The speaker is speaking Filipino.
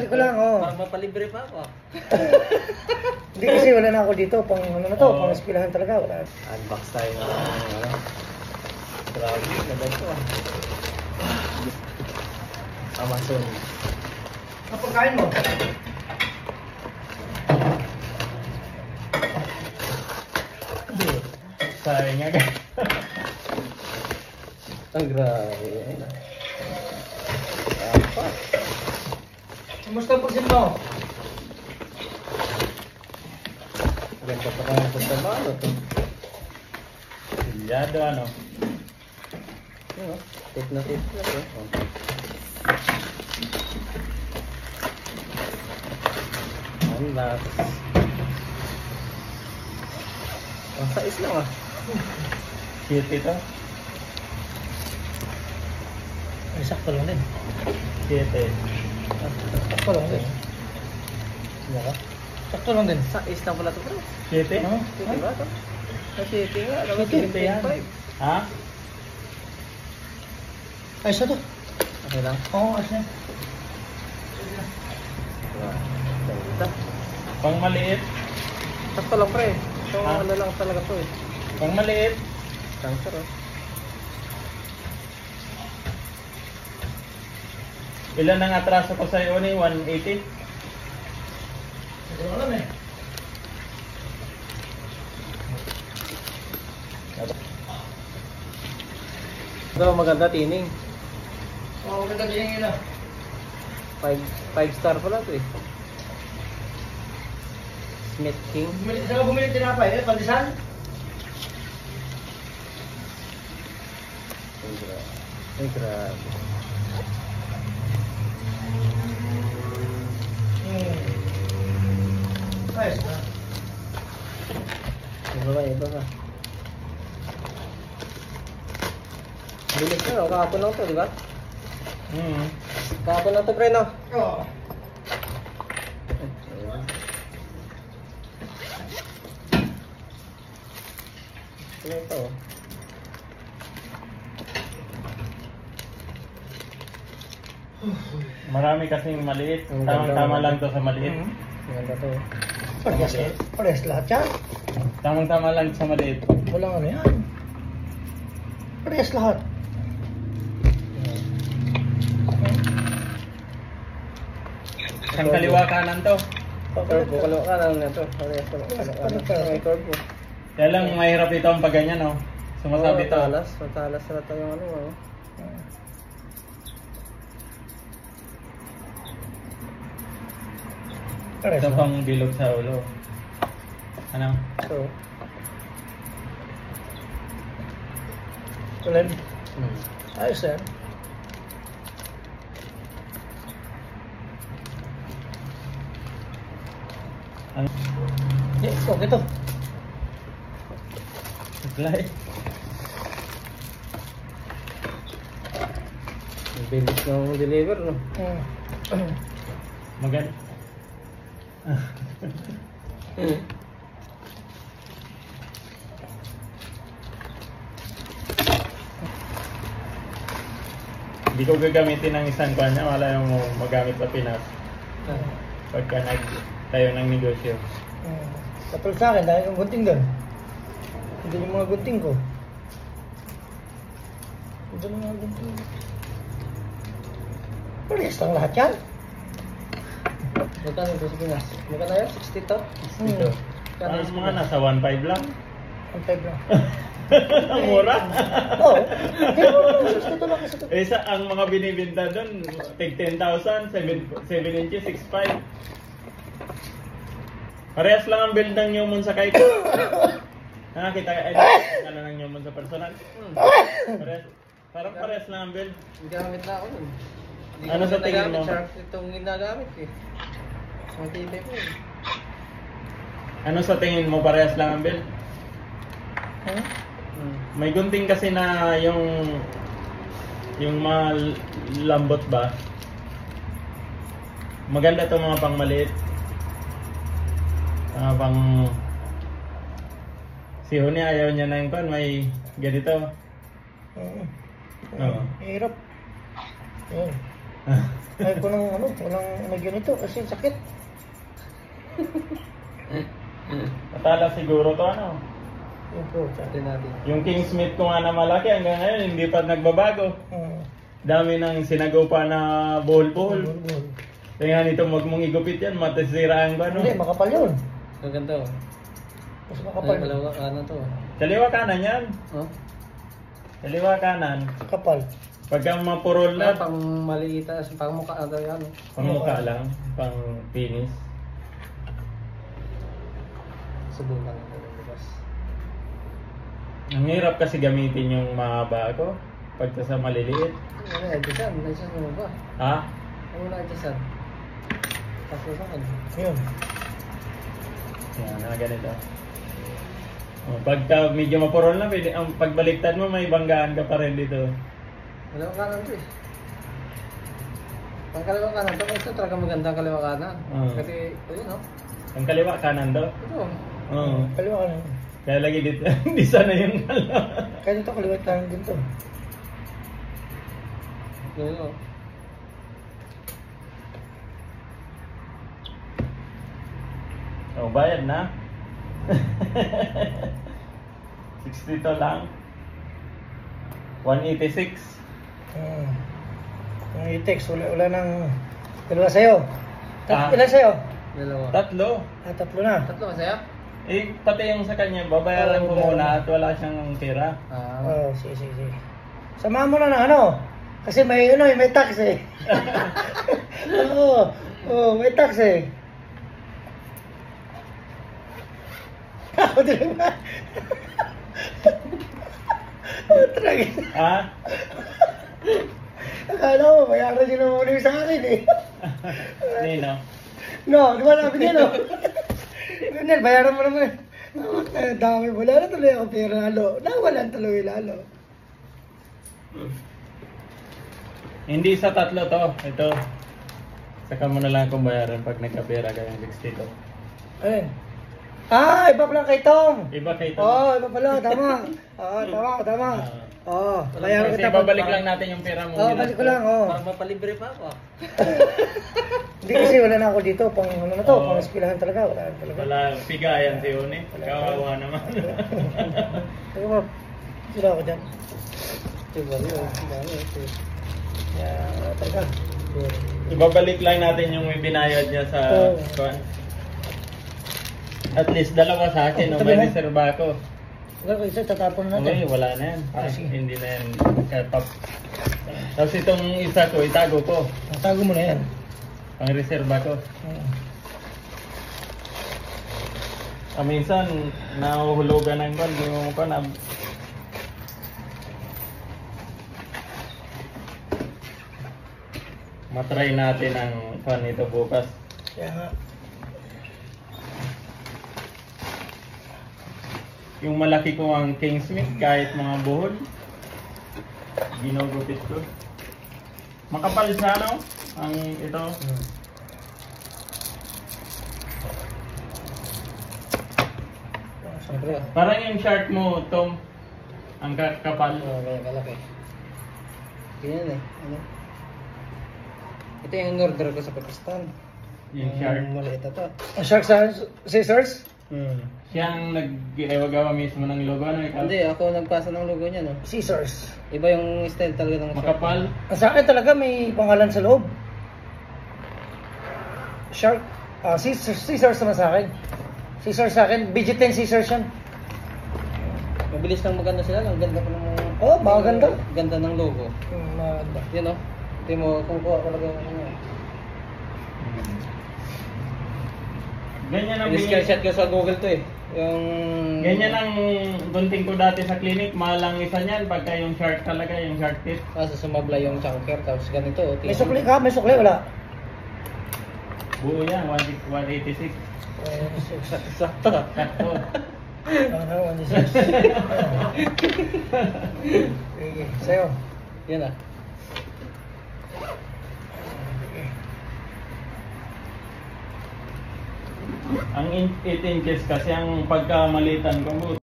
ko lang, oh. Parang mapalibre pa ako. Hindi kasi wala na ako dito, pang ano na to, pang espilahan talaga, wala. Unbox tayo ng ano. Grabe, ganda ito ah. Amazon. Ang pagkain mo? Sayang nga guys. Ang grabe. Apa? Kumusta ang pagsin mo? Ganda pa kaya sa tabalo to. Silyado ano. Ano? Tip na to. Unbox. Ang sais lang ah. Cute ito. Ay, sakto lang din. Cute eh. Sakto lang din. Naka? Sakto lang din. Sais lang pala ito bro. Cute? Cute ba ito? Cute nga. Cute yan. Ha? Ay, isa to. Okay lang? Oo, ayos na. Ganda. Pang maliit. Sakto lang pre. So Ha? ano lang talaga to eh. Pang maliit. Cancer oh. Ilan ang atraso ko sa iyo ni 180? Hindi ko alam eh. Pero maganda tining. Oo, maganda din yun ah. 5 star pala to eh. Smith King. Saan ka bumili tinapay? Eh, Pandisan? Ay grabe. Ayos na. Iba ka. Bilis na, kahapon lang to, di ba? Kahapon lang to, pre, no? Oo. Ano ito? Marami kasing maliit. Ang Tamang-tama ganda. lang to sa maliit. Maganda to. Parehas lahat yan. Tamang-tama lang sa maliit. Walang ano yan. Parehas lahat. Isang kaliwa kanan to. Curve, kalawa ka lang na to. Parehas to. May curve po. Kaya lang mahirap ito ang pagganyan, no? Sumasabi to. Matalas na tayo yung ano, oh. Parehas Ito na. pang bilog sa ulo. Ano? So, Tulen. hmm. Ayos yan. Ano? Okay to. Supply. Ang bilis ng deliver, no? Maganda. Hindi ko gagamitin ng isang kwan niya. Wala yung magamit sa Pinas. Pagka tayo ng negosyo. Katulad sa akin, dahil yung gunting doon. Ito yung mga gunting ko. Ito yung mga gunting ko. Parehas lang lahat yan. Magkano ito sa Pinas? Magkano yun? 60 to? Dito. Parang mga nasa 1.5 lang. Ang type lang. Ang mura. Oo. Hindi mo lang. Ito lang isa to. Eh, ang mga binibinta doon, tig 10,000, 7 inches, 6.5. Parehas lang ang build ng Newmont sa Kaiko. Nakakita ka, ano ng Newmont sa personal? Parang parehas lang ang build. Gamit na ako nun. Hindi Ano ko sa na tingin nagamit, mo? Sharp itong ginagamit eh. Ang tibay ko eh. Ano sa tingin mo, parehas lang ang build? Hmm. May gunting kasi na yung mga lambot ba? Maganda itong mga pang maliit. Mga pang... Si Huni ayaw niya na yung pan, may ganito. Oo. Oo. Hirap. Oo. Ay ko nang ano, walang may ganito kasi sakit. Matala siguro to ano. Yung po, Atin natin. Yung Kingsmith ko nga na malaki hanggang ngayon hindi pa nagbabago. Dami nang sinagopa na buhol-buhol. Kaya nito wag mong igupit yan, matasiraan ba no? Hindi, makapal yun. Gaganda oh. Mas makapal. Ay, kalawa ano to. Kaliwa kanan yan. Oh? Kaliwa kanan. Kapal. Pagka mapurol Wala na, pang maliit, pang mukha ano yan. pangmukha lang, pang finish. Subukan ko bukas. Ang hirap kasi gamitin yung mahaba ko pagka sa maliliit. Ano na, adjustan. Adjustan mo ba? Ha? Ano na adjustan? Tapos sa akin. Yun. Yan, na ganito. Pagka medyo mapurol na, pwede, ang pagbaliktad mo may banggaan ka pa rin dito. Kaliwa kanan to eh. Ang kaliwa kanan to, ito talaga maganda ang kaliwa kanan. Kasi, ayun oh. Ang kaliwa kanan daw. Ito. Oo. Kaliwa ka na yun. Kaya lagi dito, hindi sana yung kaliwa. Kaya dito kaliwat ka din to. Ayun oh. Oh, bayad na. 62 lang. 186. Yung i-text, wala nang dalawa sa'yo. Ah. Ilan sa'yo? Dalawa. Tatlo. Tatlo na. Tatlo masaya? Eh, pati yung sa kanya, babayaran ko muna at wala siyang pera. Oh, sige. Samahan mo na ng ano. Kasi may may tax eh. May tax eh. Ako din ba? Talaga. Ah? Akala mo, bayaran nyo na muna yung sa akin eh. Nino? No, di ba sabi niya no? Nel, bayaran mo naman. Dami, wala na tuloy ako pera lalo. Nawalan tuloy lalo. Hindi sa tatlo to. Ito. Saka mo na lang akong bayaran pag nagkapera ka yung 62. Ayun. Iba pala kay Tom. Iba kay Tom. Iba pala, tama. Tama. Bayaran Kasi kita. babalik lang natin yung pera mo. Balik ko lang, Parang mapalibre pa ako. Hindi kasi wala na ako dito, pang ano na to, Oo. pang espilahan talaga. Wala talaga. Wala, pigayan si Une. Kawawa naman. Teka ba, sila ako dyan. Diba yun? Wala talaga. Ibabalik lang natin yung ibinayad niya sa Oo. kuwan. At least dalawa sa akin, Tabi may mo. reserva ako. Wala, isa tatapon na Okay, natin. wala na yan. Sige. Hindi na yan. Tapos itong isa ko, itago ko. Tago mo na yan. Ang reserva ko. Minsan, nahuhulugan ng kwan, di mo ko na. Matry natin ang kwan nito bukas. Kaya nga. Yung malaki ko ang Kingsmith, kahit mga buhol, ginugupit ko. Makapal sa ano, ang ito. Siyempre. Parang yung shirt mo, Tom, ang kapal. Kaya kalaki. Ganyan eh. Ano? Ito yung order ko sa Pakistan. Yung shirt. Maliit na to. Ang shark sa scissors? Siya ang nag-gawa mismo ng logo, ano ikaw? Hindi, ako nagpasa ng logo niya, no? Scissors. Iba yung style talaga ng shirt. Makapal. Ang sa akin talaga may pangalan sa loob. Shark. Scissors naman sa akin. Scissors sa akin. BG10 scissors yan. Mabilis lang maganda sila. Ang ganda ko ng... Maganda. Ganda ng logo. Maganda. Yan, no? Tingnan mo, kung kuha talaga ano. Ganyan ang Screenshot ko sa Google to eh. Yung... Ganyan ang gunting ko dati sa clinic, mahal ang isa niyan pagka yung shirt talaga, yung shirt tip. Sa sumabla yung chunker, tapos ganito. May sukli ka? May sukli? Wala. Buo yan, 186. Sakto. Sakto. Ano, 1 Sige, sa'yo. Yan ah. Ang 8 inches kasi ang pagkamalitan ko,